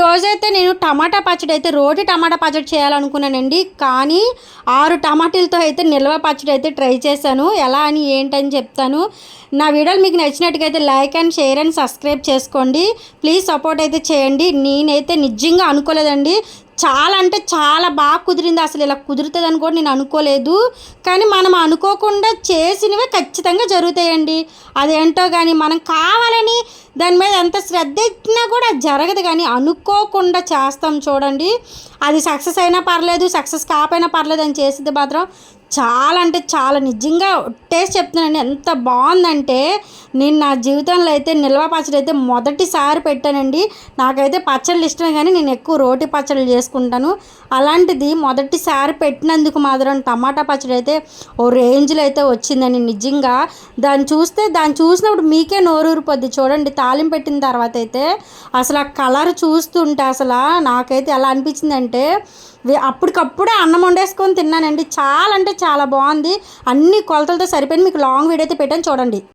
ఈరోజైతే నేను టమాటా పచ్చడి అయితే రోటి టమాటా పచ్చడి చేయాలనుకున్నానండి. కానీ 6 టమాటీలతో అయితే నిల్వ పచ్చడి అయితే ట్రై చేశాను. ఎలా అని ఏంటని చెప్తాను. నా వీడియోలు మీకు నచ్చినట్టుగా అయితే like and share and subscribe చేసుకోండి. ప్లీజ్ సపోర్ట్ అయితే చేయండి. నేనైతే నిజంగా అనుకోలేదండి. చాలా అంటే చాలా బాగా కుదిరింది. అసలు ఇలా కుదురుతుందని కూడా నేను అనుకోలేదు. కానీ మనం అనుకోకుండా చేసినవే ఖచ్చితంగా జరుగుతాయండి. అదేంటో కానీ మనం కావాలని దాని మీద ఎంత శ్రద్ధ ఇచ్చినా కూడా జరగదు. కానీ అనుకోకుండా చేస్తాం చూడండి, అది సక్సెస్ అయినా పర్లేదు, సక్సెస్ కాకపోయినా పర్లేదు అని చేసేది మాత్రం చాలా అంటే చాలా నిజంగా టేస్ట్ చెప్తున్నానండి. ఎంత బాగుందంటే నేను నా జీవితంలో అయితే నిల్వ పచ్చడి అయితే మొదటిసారి పెట్టానండి. నాకైతే పచ్చళ్ళు ఇష్టమే కానీ నేను ఎక్కువ రోటి పచ్చళ్ళు చేసుకుంటాను. అలాంటిది మొదటిసారి పెట్టినందుకు మాత్రం టమాటా పచ్చడి అయితే ఓ రేంజ్లో అయితే వచ్చిందండి. నిజంగా దాన్ని చూసినప్పుడు మీకే నోరూరిపోద్ది. చూడండి, తాలింపు పెట్టిన తర్వాత అయితే అసలు ఆ కలర్ చూస్తుంటే అసలు నాకైతే ఎలా అనిపించిందంటే అప్పటికప్పుడే అన్నం వండేసుకొని తిన్నానండి. చాలా అంటే చాలా బాగుంది. అన్ని కొలతలతో సరిపోయింది. మీకు లాంగ్ వీడియో అయితే పెట్టాను చూడండి.